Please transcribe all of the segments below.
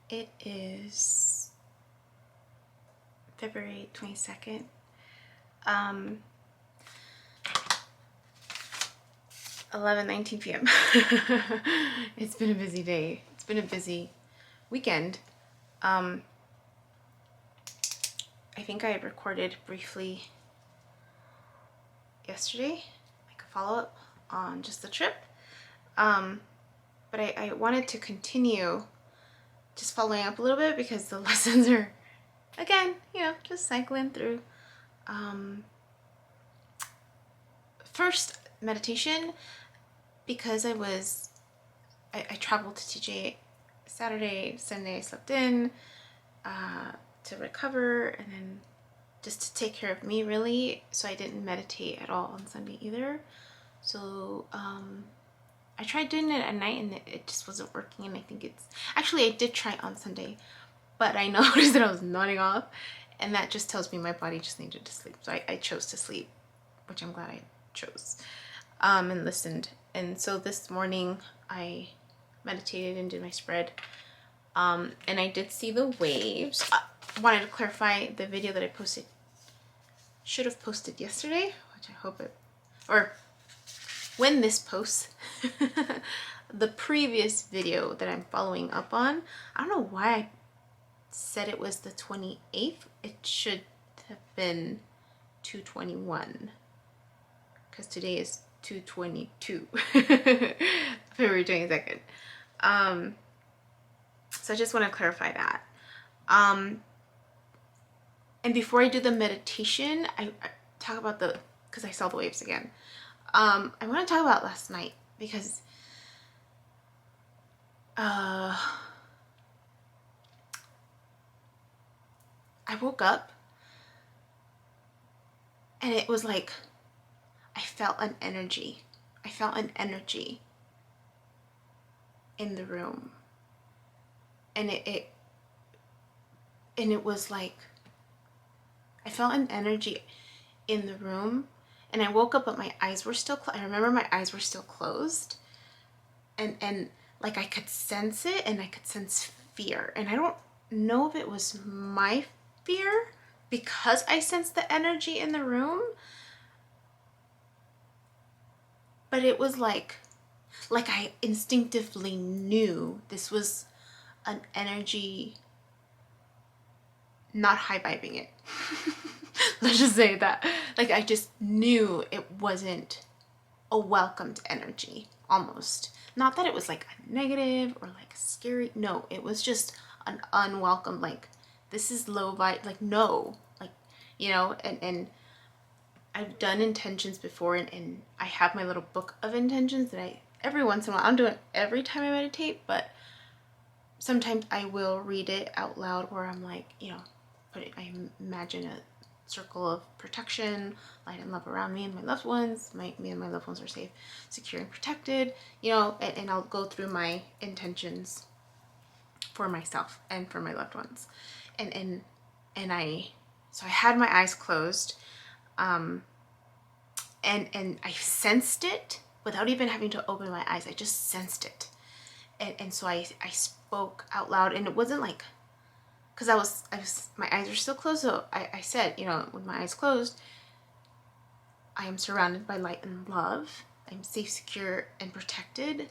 It is February 22nd. 11:19 p.m. It's been a busy day. It's been a busy weekend. I think I recorded briefly yesterday, like a follow-up on just the trip. But I wanted to continue just following up a little bit because the lessons are, again, just cycling through. First, meditation, because I traveled to TJ Saturday, Sunday I slept in to recover, and then just to take care of me, really. So I didn't meditate at all on Sunday either. So I tried doing it at night and it just wasn't working, and I think actually I did try it on Sunday, but I noticed that I was nodding off, and that just tells me my body just needed to sleep. So I chose to sleep, which I'm glad I chose, and listened. And so this morning I meditated and did my spread, and I did see the waves. I wanted to clarify, the video that I posted should have posted yesterday, which I hope or when this posts. The previous video that I'm following up on, I don't know why I said it was the 28th. It should have been 2/21, because today is 2/22. February 22nd. So I just want to clarify that. And before I do the meditation, I talk about because I saw the waves again. I want to talk about last night, because I woke up and it was like I felt an energy. I felt an energy in the room, and it was like I felt an energy in the room, and I woke up but my eyes were still I remember my eyes were still closed, and like I could sense it, and I could sense fear, and I don't know if it was my fear because I sensed the energy in the room, but it was like I instinctively knew this was an energy, not high vibing it. Let's just say that. Like, I just knew it wasn't a welcomed energy, almost. Not that it was like a negative or like scary. No, it was just an unwelcome, like, this is low vibe, like, no, like, and I've done intentions before, and I have my little book of intentions that every once in a while, I don't do it every time I meditate, but sometimes I will read it out loud, where I'm like, I imagine a circle of protection, light and love around me and my loved ones. Me and my loved ones are safe, secure, and protected, and I'll go through my intentions for myself and for my loved ones. So I had my eyes closed, and I sensed it without even having to open my eyes. I just sensed it. And so I spoke out loud, and it wasn't like, because I was, my eyes were still closed. So I said, with my eyes closed, I am surrounded by light and love. I'm safe, secure, and protected.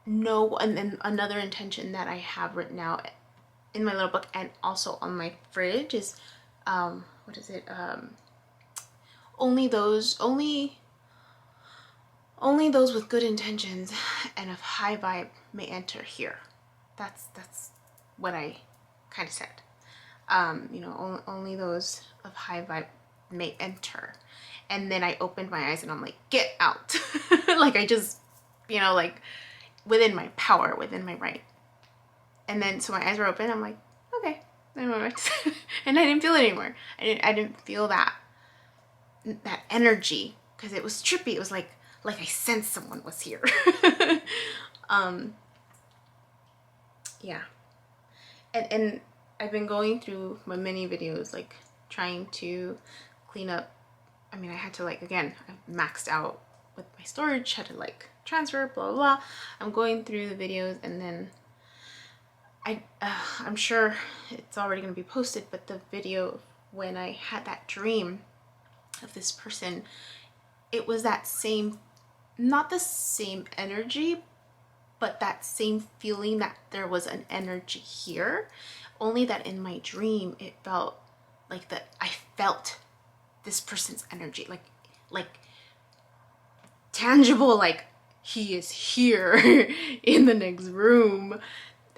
No, and then another intention that I have written out in my little book and also on my fridge is, what is it? Only those with good intentions and of high vibe may enter here. That's what I kind of said. Only those of high vibe may enter. And then I opened my eyes and I'm like, get out. Like, I just, like, within my power, within my right. And then, so my eyes were open. I'm like, okay. And I didn't feel it anymore. I didn't feel that energy, because it was trippy. It was like I sensed someone was here. Yeah. And I've been going through my many videos, like, trying to clean up. I mean, I had to, like, again, I maxed out with my storage, had to, like, transfer, blah, blah, blah. I'm going through the videos, and then I'm sure it's already going to be posted, but the video of when I had that dream of this person, it was that same, not the same energy, but that same feeling that there was an energy here, only that in my dream it felt like that I felt this person's energy, like tangible, like he is here in the next room.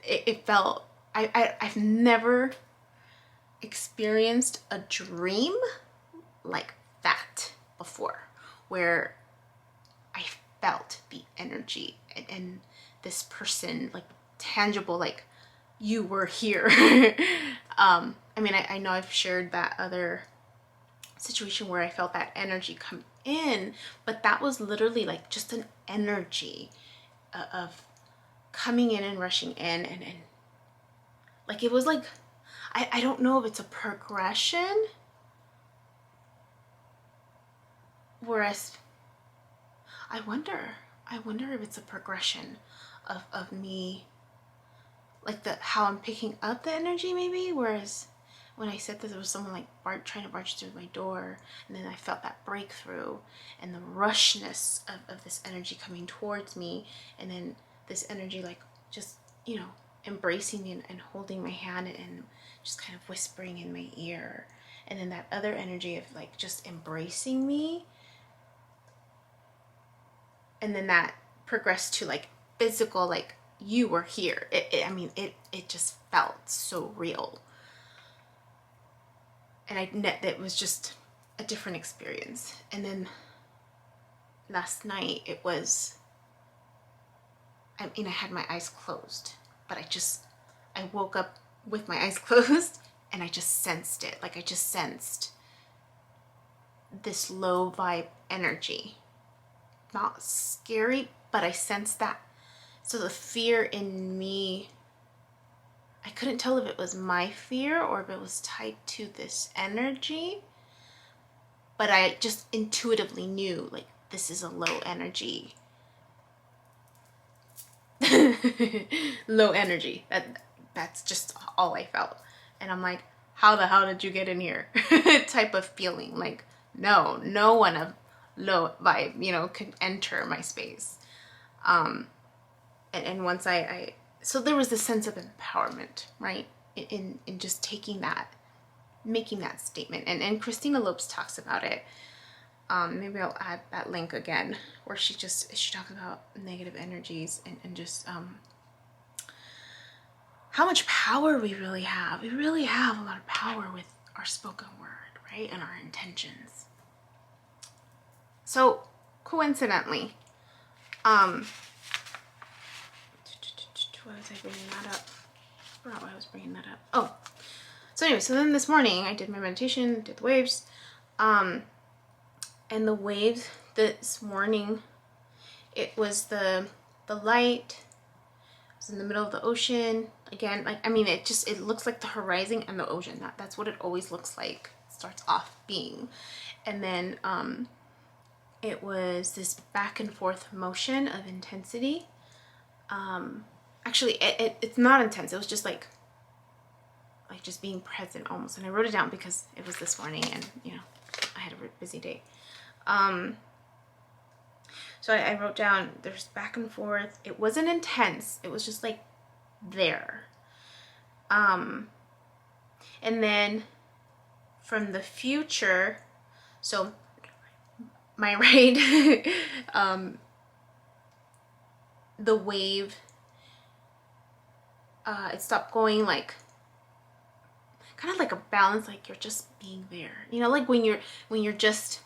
It felt, I've never experienced a dream like that before, where I felt the energy and this person, like tangible, like you were here. I mean, I know I've shared that other situation where I felt that energy come in, but that was literally like just an energy of coming in and rushing in, and like it was like, I don't know if it's a progression, whereas I wonder if it's a progression of me, like how I'm picking up the energy maybe, whereas when I said that there was someone like trying to barge through my door, and then I felt that breakthrough and the rushness of this energy coming towards me, and then this energy like just, you know, embracing me and holding my hand and just kind of whispering in my ear, and then that other energy of like just embracing me, and then that progressed to like physical, like you were here. I mean, it just felt so real. And it was just a different experience. And then last night it was, I mean, I had my eyes closed, but I woke up with my eyes closed, and I just sensed it. Like I just sensed this low vibe energy. Not scary, but I sensed that. So the fear in me, I couldn't tell if it was my fear or if it was tied to this energy, but I just intuitively knew like this is a low energy. Low energy. That's just all I felt. And I'm like, how the hell did you get in here? Type of feeling. Like, no one of low vibe, you know, could enter my space. And once so there was this sense of empowerment, right? In just taking that, making that statement. And Christina Lopes talks about it. Maybe I'll add that link again, where she talks about negative energies and just how much power we really have. We really have a lot of power with our spoken word, right? And our intentions. So coincidentally, why was I bringing that up? I forgot why I was bringing that up. Oh, so anyway, so then this morning I did my meditation, did the waves, and the waves this morning, it was the light. It was in the middle of the ocean again. Like, I mean, it looks like the horizon and the ocean. That's what it always looks like. It starts off being, and then it was this back and forth motion of intensity. Actually, it's not intense. It was just like just being present almost. And I wrote it down because it was this morning, and you know, I had a busy day. So I wrote down, there's back and forth. It wasn't intense. It was just like there. And then from the future, so my right, the wave, it stopped going, like kind of like a balance, like you're just being there, you know, like when you're just,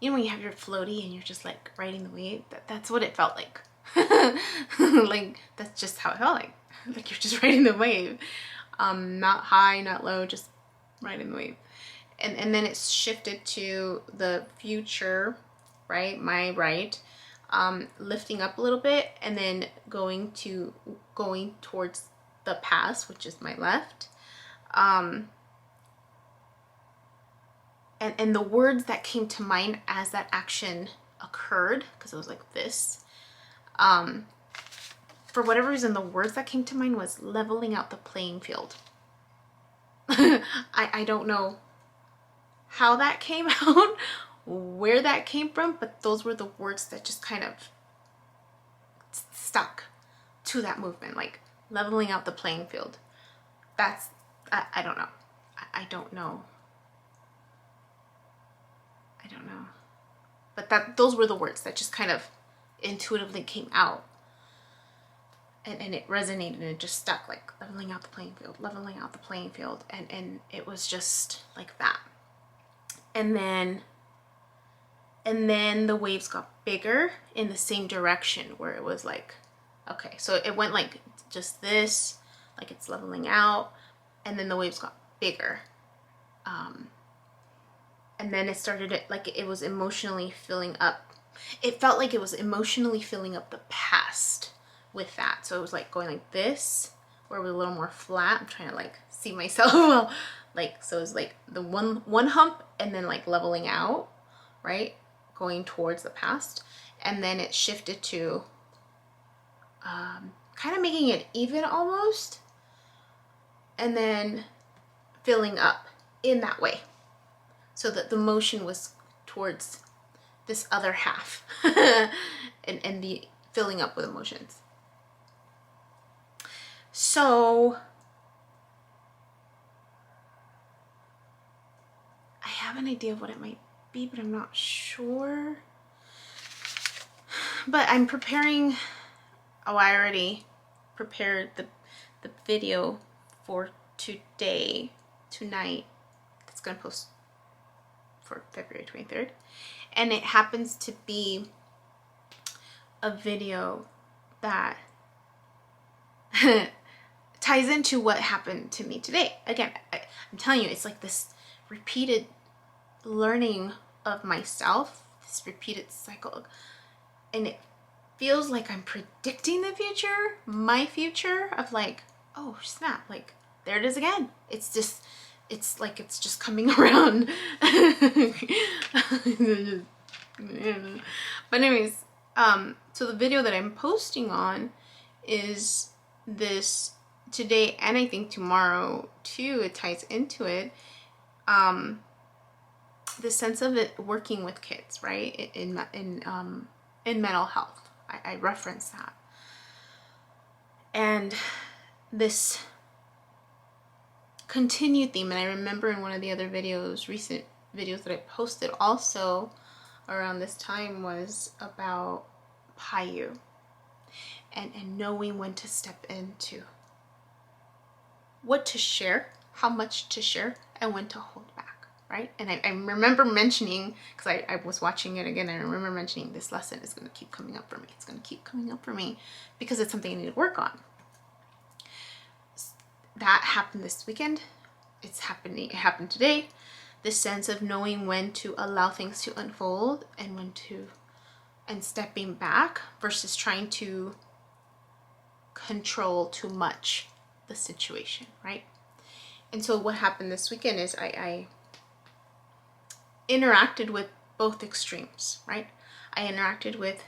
you know, when you have your floaty and you're just like riding the wave. That's what it felt like. Like that's just how it felt like you're just riding the wave, not high, not low, just riding the wave. And then it's shifted to the future, right, my right, lifting up a little bit, and then going towards the past, which is my left. And the words that came to mind as that action occurred, because it was like this, for whatever reason, the words that came to mind was leveling out the playing field. I don't know how that came out, where that came from, but those were the words that just kind of stuck to that movement, like leveling out the playing field. That's, I don't know. I don't know. I don't know. But those were the words that just kind of intuitively came out. And it resonated and it just stuck, like leveling out the playing field, leveling out the playing field. And it was just like that. And then the waves got bigger in the same direction, where it was like, okay, so it went like just this, like it's leveling out, and then the waves got bigger. And then it started, like it was emotionally filling up. It felt like it was emotionally filling up the past with that. So it was like going like this, where it was a little more flat. I'm trying to like see myself well, like, so it was like the one hump and then like leveling out, right? Going towards the past. And then it shifted to kind of making it even almost, and then filling up in that way, so that the motion was towards this other half and the filling up with emotions. So I have an idea of what it might be, but I'm not sure. But I'm preparing. Oh, I already prepared the video for tonight. That's gonna post for February 23rd. And it happens to be a video that ties into what happened to me today. Again, I'm telling you, it's like this repeated learning of myself, this repeated cycle. And it feels like I'm predicting the future, my future, of like, oh snap, like there it is again. It's just, it's like it's just coming around. But anyways, so the video that I'm posting on is this today, and I think tomorrow too, it ties into it. The sense of it working with kids, right? In mental health. I reference that. And this continued theme, and I remember in one of the other videos, recent videos that I posted also around this time, was about Payu and knowing when to step into what to share, how much to share, and when to hold back, right? And I remember mentioning, because I was watching it again, I remember mentioning this lesson is going to keep coming up for me. It's going to keep coming up for me because it's something I need to work on. That happened this weekend. It happened today. This sense of knowing when to allow things to unfold and when to, and stepping back versus trying to control too much the situation, right? And so what happened this weekend is I interacted with both extremes, right? I interacted with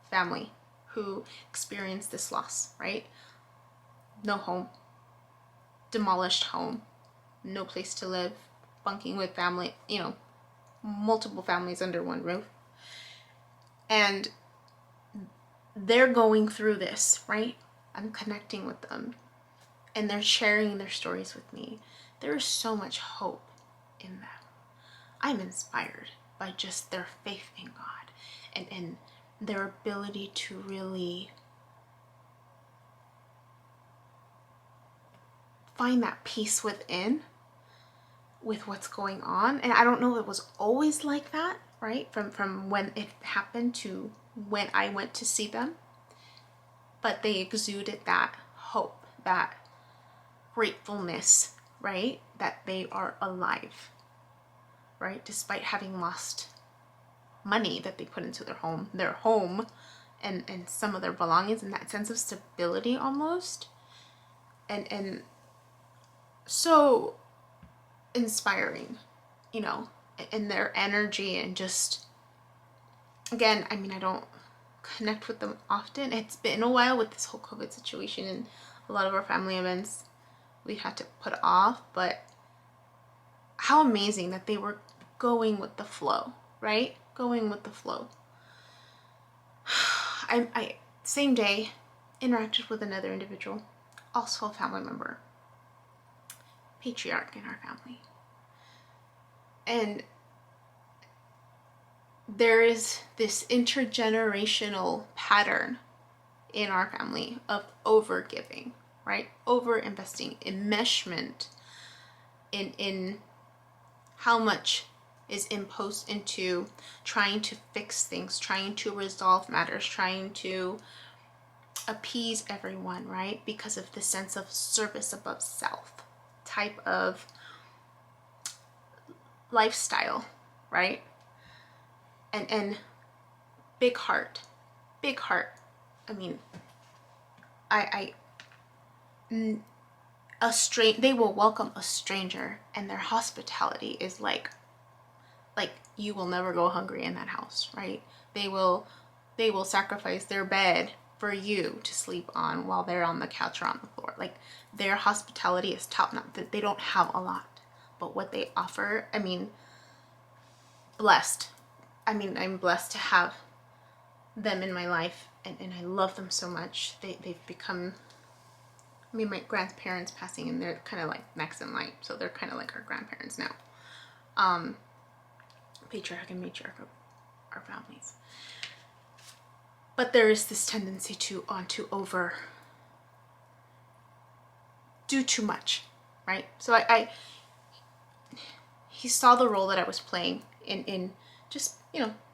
family who experienced this loss, right? No home, demolished home, no place to live, bunking with family, you know, multiple families under one roof. And they're going through this, right? I'm connecting with them and they're sharing their stories with me. There is so much hope in them. I'm inspired by just their faith in God and their ability to really find that peace within with what's going on. And I don't know if it was always like that, right? From when it happened to when I went to see them. But they exuded that hope, that gratefulness, right? That they are alive, right? Despite having lost money that they put into their home and some of their belongings, and that sense of stability almost. And so inspiring, you know, in their energy. And just, again, I mean, I don't connect with them often. It's been a while with this whole COVID situation, and a lot of our family events we had to put off, but how amazing that they were going with the flow, right? Going with the flow. I same day interacted with another individual, also a family member, patriarch in our family. And there is this intergenerational pattern in our family of overgiving, right? Over investing, enmeshment in how much is imposed into trying to fix things, trying to resolve matters, trying to appease everyone, right? Because of the sense of service above self type of lifestyle, right? And big heart. I mean, they will welcome a stranger, and their hospitality is like you will never go hungry in that house, right? They will sacrifice their bed for you to sleep on while they're on the couch or on the floor. Like, their hospitality is top notch. They don't have a lot, but what they offer, I mean, blessed. I mean, I'm blessed to have them in my life, and I love them so much. They've become, I mean, my grandparents passing, and they're kind of like next in line, so they're kind of like our grandparents now. Patriarch and matriarch of our families. But there is this tendency to over do too much, right? So he saw the role that I was playing in just,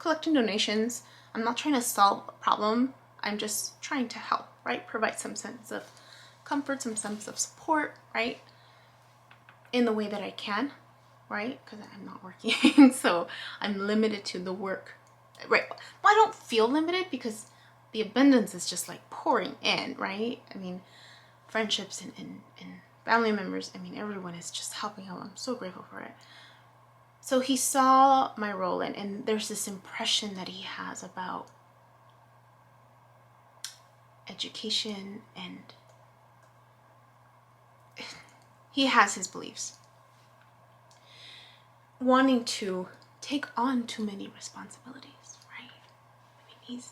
collecting donations. I'm not trying to solve a problem. I'm just trying to help, right? Provide some sense of comfort, some sense of support, right? In the way that I can, right? Because I'm not working, so I'm limited to the work, right? Well, I don't feel limited because the abundance is just like pouring in, right? I mean, friendships and family members, I mean, everyone is just helping out. I'm so grateful for it. So he saw my role, and there's this impression that he has about education, and he has his beliefs. Wanting to take on too many responsibilities, right? I mean,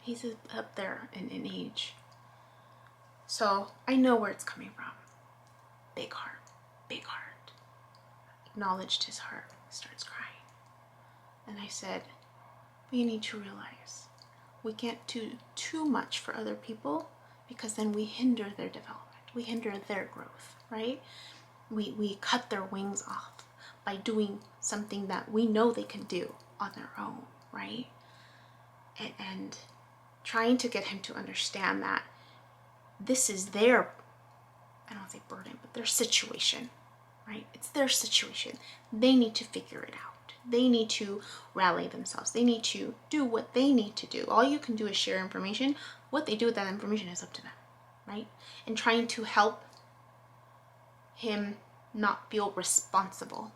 he's up there in age. So I know where it's coming from. Big heart. Acknowledged his heart, starts crying. And I said, we need to realize we can't do too much for other people, because then we hinder their development. We hinder their growth, right? We cut their wings off by doing something that we know they can do on their own, right? And trying to get him to understand that this is their, I don't want to say burden, but their situation, right? It's their situation. They need to figure it out. They need to rally themselves. They need to do what they need to do. All you can do is share information. What they do with that information is up to them, right? And trying to help him not feel responsible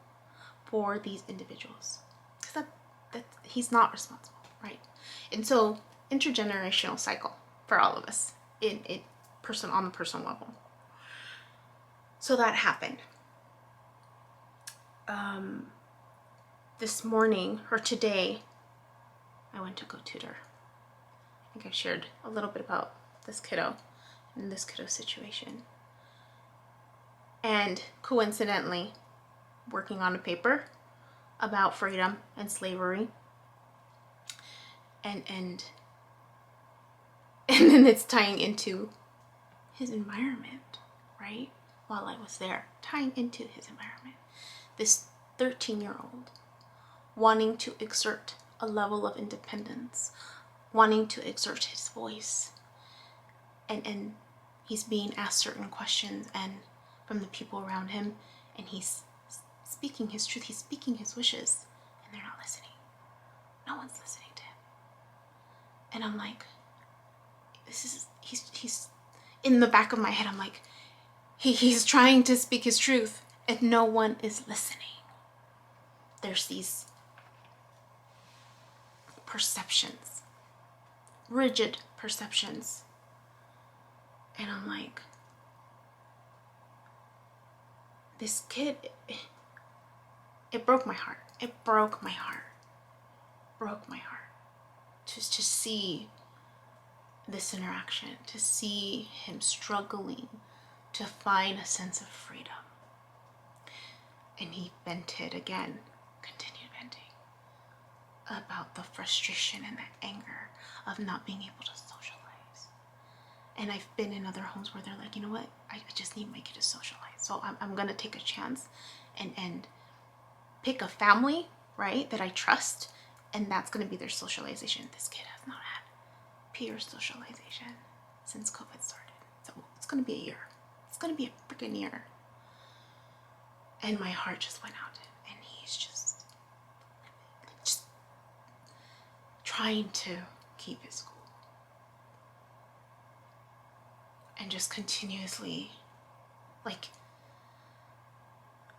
for these individuals, because that he's not responsible, right? And so intergenerational cycle for all of us on the personal level. So that happened. This morning, or today, I went to go tutor. I think I shared a little bit about this kiddo and this kiddo situation. And coincidentally, working on a paper about freedom and slavery. And then it's tying into his environment, right? While I was there, tying into his environment. This 13-year-old wanting to exert a level of independence, wanting to exert his voice. And he's being asked certain questions and from the people around him, and he's speaking his truth, he's speaking his wishes, and they're not listening. No one's listening to him. And I'm like, he's in the back of my head, I'm like, he's trying to speak his truth and no one is listening. There's these perceptions rigid perceptions. And I'm like, this kid, it broke my heart. It broke my heart. Broke my heart. To see this interaction, to see him struggling to find a sense of freedom. And he vented again, continued venting about the frustration and the anger of not being able to socialize. And I've been in other homes where they're like, you know what, I just need my kid to socialize. So I'm gonna take a chance and pick a family, right, that I trust, and that's gonna be their socialization. This kid has not had peer socialization since COVID started. So it's gonna be a year. It's gonna be a freaking year. And my heart just went out to him, and he's just trying to keep his cool. And just continuously, like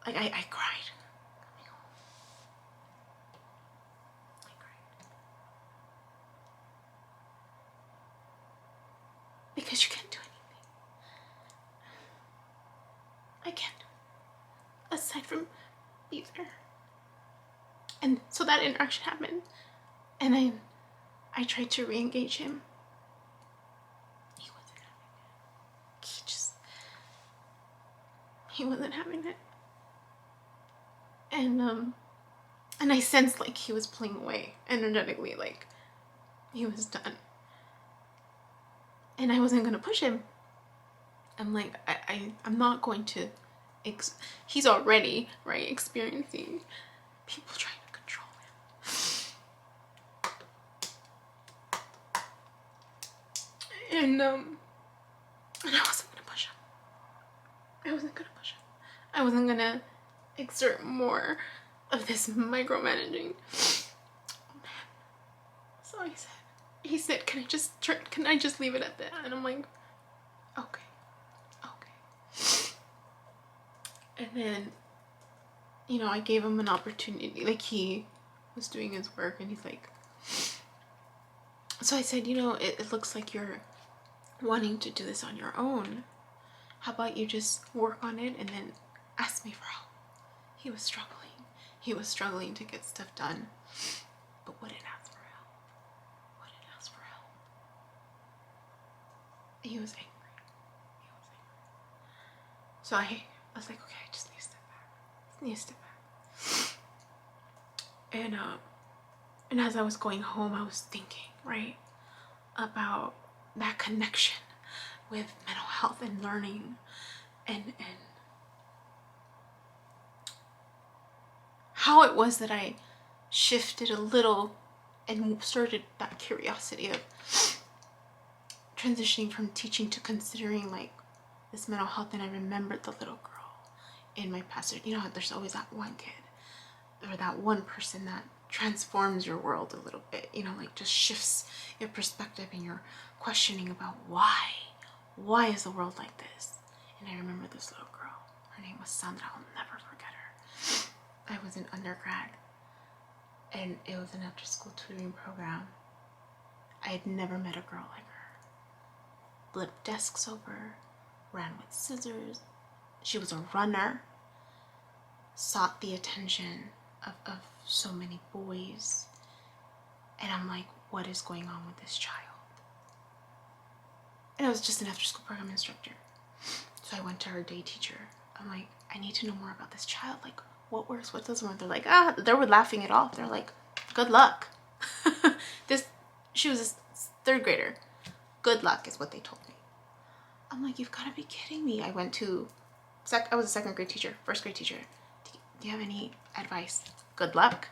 I cried. Because you can't do anything. I can't do it. Aside from be there. And so that interaction happened. And then I tried to re-engage him. He wasn't having it. He wasn't having it. And I sensed like he was pulling away energetically, like he was done. And I wasn't gonna push him. I'm like, I'm not going to, he's already, right, experiencing people trying to control him. And I wasn't gonna push him. I wasn't gonna exert more of this micromanaging. Oh man. So he said, can I just leave it at that? And I'm like, okay. And then, you know, I gave him an opportunity. Like, he was doing his work, and he's like, so I said, you know, it looks like you're wanting to do this on your own. How about you just work on it and then ask me for help? He was struggling to get stuff done, but wouldn't ask for help. He was angry. So I was like, okay, I just need to step back. And as I was going home, I was thinking, right, about that connection with mental health and learning, and how it was that I shifted a little and started that curiosity of transitioning from teaching to considering like this mental health. And I remembered the little girl in my past. You know, there's always that one kid or that one person that transforms your world a little bit, you know, like just shifts your perspective, and you're questioning about why is the world like this. And I remember this little girl, her name was Sandra. I'll never forget her. I was in undergrad, and it was an after school tutoring program. I had never met a girl like her. Flipped desks over, ran with scissors. She was a runner, sought the attention of so many boys. And I'm like, what is going on with this child? And I was just an after school program instructor. So I went to her day teacher. I'm like, I need to know more about this child. Like, what works, what doesn't work? They're like, they were laughing it off. They're like, good luck. She was a third grader. Good luck is what they told me. I'm like, you've got to be kidding me. I went to, I was a second grade teacher, first grade teacher. Do you have any advice? Good luck.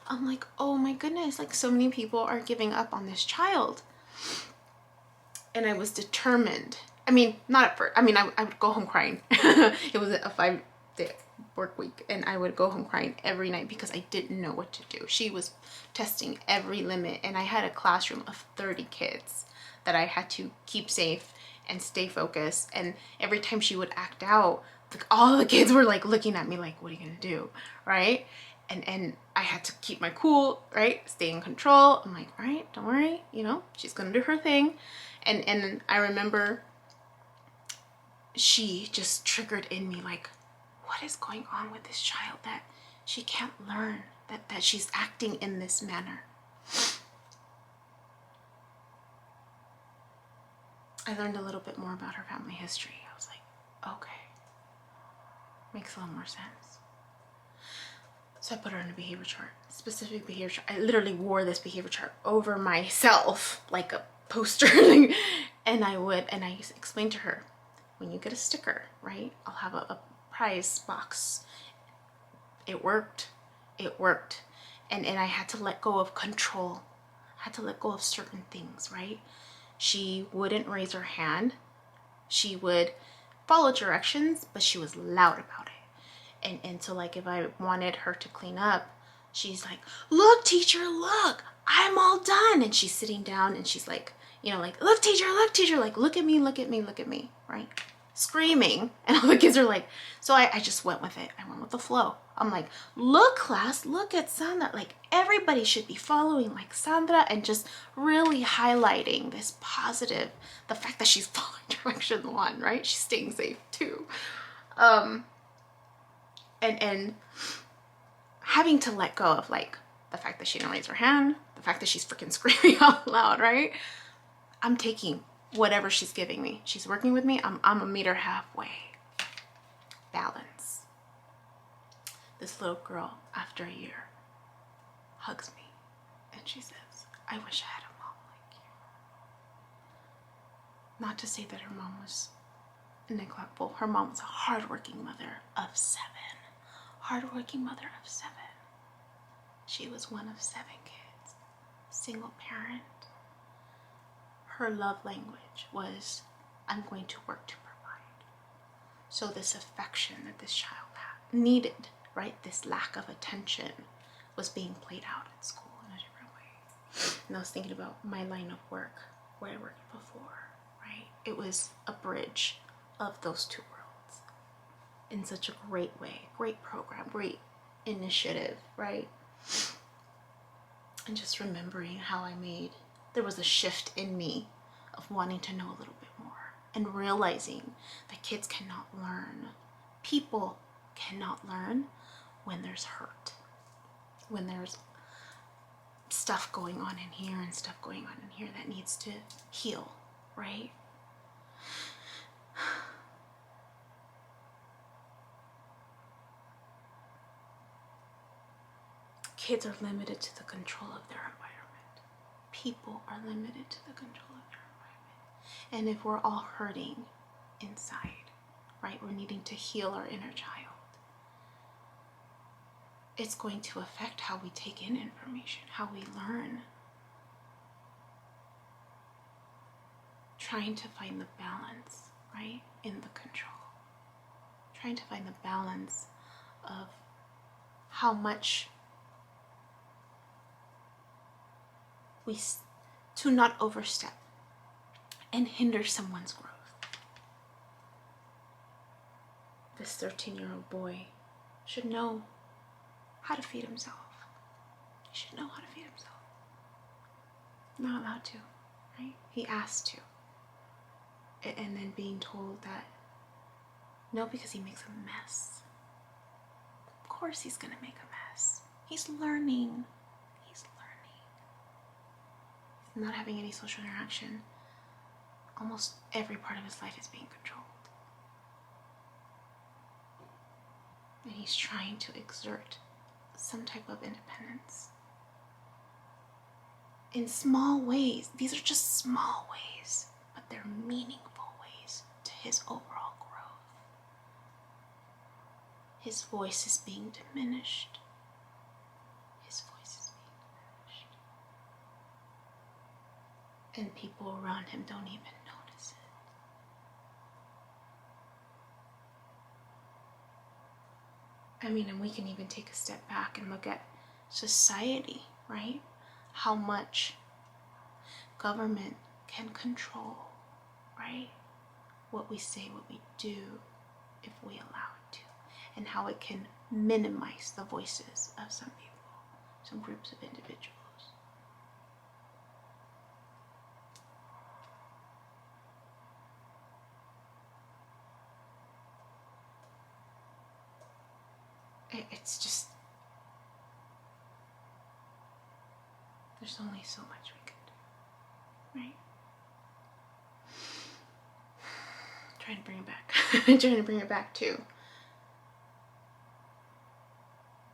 I'm like, oh my goodness, like so many people are giving up on this child. And I was determined. I mean, not at first. I mean, I would go home crying. It was a 5-day work week, and I would go home crying every night because I didn't know what to do. She was testing every limit, and I had a classroom of 30 kids that I had to keep safe and stay focused. And every time she would act out, like all the kids were like looking at me like, what are you gonna do, right? And I had to keep my cool, right? Stay in control. I'm like, all right, don't worry, you know, she's gonna do her thing. And I remember she just triggered in me, like, what is going on with this child that she can't learn, that she's acting in this manner? I learned a little bit more about her family history. I was like, okay, makes a lot more sense. So I put her in a behavior chart, specific behavior chart. I literally wore this behavior chart over myself like a poster. And I explained to her, when you get a sticker, right, I'll have a prize box. It worked. It worked. And I had to let go of control. I had to let go of certain things, right? She wouldn't raise her hand. She would follow directions, but she was loud about it. And so, like, if I wanted her to clean up, she's like, look, teacher, look, I'm all done. And she's sitting down and she's like, you know, like, look, teacher, like, look at me, look at me, look at me, right? Screaming. And all the kids are like, so I just went with it. I went with the flow. I'm like, look, class, look at Sandra. Like, everybody should be following like Sandra, and just really highlighting this positive, the fact that she's following direction one, right? She's staying safe too. And having to let go of like the fact that she didn't raise her hand, the fact that she's freaking screaming out loud, right? I'm taking whatever she's giving me. She's working with me. I'm a meter halfway. Balance. This little girl, after a year, hugs me and she says, I wish I had a mom like you. Not to say that her mom was neglectful. Her mom was a hardworking mother of 7. Hardworking mother of 7. She was one of 7 kids, single parent. Her love language was, I'm going to work to provide. So this affection that this child needed, right, this lack of attention, was being played out at school in a different way. And I was thinking about my line of work, where I worked before, right? It was a bridge of those two worlds in such a great way. Great program, great initiative, right? And just remembering how there was a shift in me of wanting to know a little bit more, and realizing that kids cannot learn, people cannot learn when there's hurt, when there's stuff going on in here and stuff going on in here that needs to heal, right? Kids are limited to the control of their environment. People are limited to the control of their environment. And if we're all hurting inside, right, we're needing to heal our inner child, it's going to affect how we take in information, how we learn. Trying to find the balance, right, in the control. Trying to find the balance of how much to not overstep and hinder someone's growth. This 13-year-old boy should know how to feed himself. He should know how to feed himself. Not allowed to, right? He asked to. And then being told that, no, because he makes a mess. Of course he's gonna make a mess. He's learning. Not having any social interaction, almost every part of his life is being controlled. And he's trying to exert some type of independence. In small ways. These are just small ways, but they're meaningful ways to his overall growth. His voice is being diminished. And people around him don't even notice it. I mean, and we can even take a step back and look at society, right? How much government can control, right? What we say, what we do, if we allow it to. and how it can minimize the voices of some people, some groups of individuals. It's just, there's only so much we can do, right? Trying to bring it back. Trying to bring it back to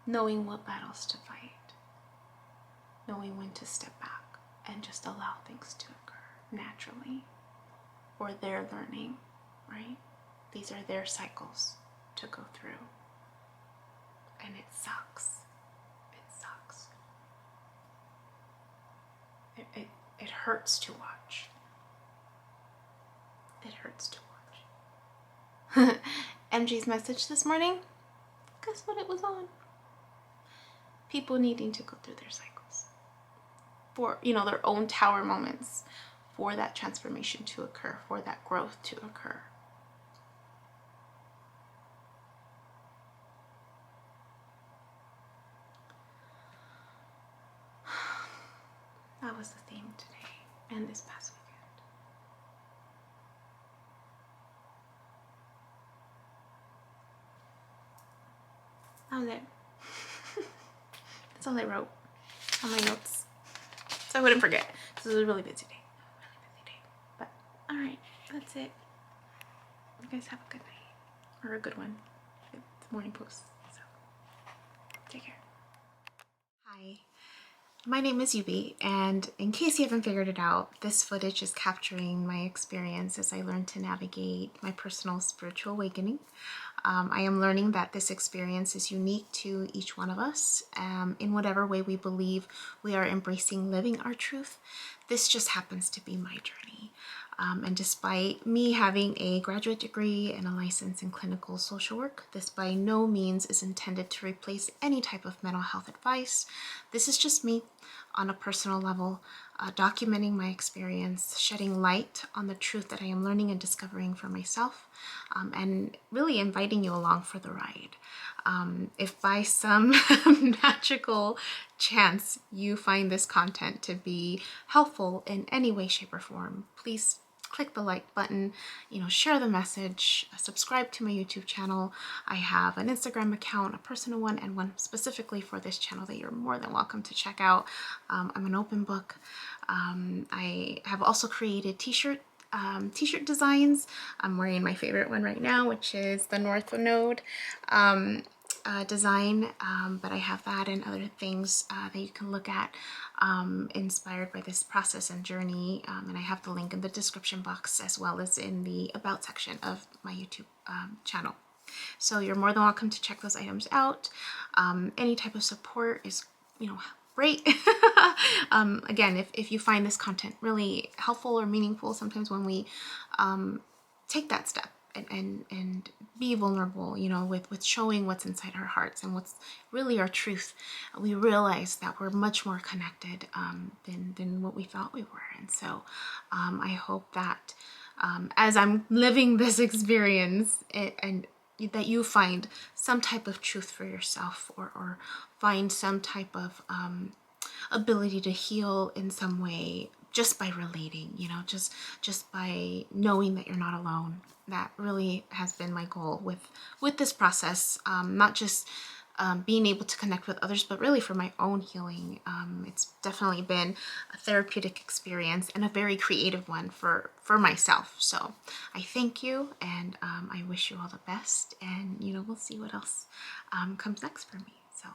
knowing what battles to fight, knowing when to step back and just allow things to occur naturally, or they're learning, right? These are their cycles to go through. And it sucks. It sucks. It hurts to watch. It hurts to watch. MG's message this morning, guess what it was on? People needing to go through their cycles for, you know, their own tower moments, for that transformation to occur, for that growth to occur. That was the theme today and this past weekend. That was it. That's all I wrote on my notes, so I wouldn't forget. This was a really busy day. But all right, that's it. You guys have a good night, or a good one. It's morning post, so take care. Hi. My name is Yubi, and in case you haven't figured it out, this footage is capturing my experience as I learn to navigate my personal spiritual awakening. I am learning that this experience is unique to each one of us, in whatever way we believe we are embracing living our truth. This just happens to be my journey. And despite me having a graduate degree and a license in clinical social work, this by no means is intended to replace any type of mental health advice. This is just me on a personal level, documenting my experience, shedding light on the truth that I am learning and discovering for myself, and really inviting you along for the ride. If by some magical chance you find this content to be helpful in any way, shape, or form, please click the like button, share the message, subscribe to my YouTube channel. I have an Instagram account, a personal one, and one specifically for this channel that you're more than welcome to check out. I'm an open book. I have also created t-shirt designs. I'm wearing my favorite one right now, which is the North Node design, but I have that and other things that you can look at inspired by this process and journey, and I have the link in the description box as well as in the about section of my YouTube channel. So you're more than welcome to check those items out. Any type of support is great. Again, if you find this content really helpful or meaningful, sometimes when we take that step and be vulnerable, with showing what's inside our hearts and what's really our truth, we realize that we're much more connected than what we thought we were. And so I hope that as I'm living this experience, and that you find some type of truth for yourself, or find some type of ability to heal in some way just by relating, just by knowing that you're not alone. That really has been my goal with this process, not just being able to connect with others, but really for my own healing. It's definitely been a therapeutic experience and a very creative one for myself. So I thank you, and I wish you all the best, and we'll see what else comes next for me. So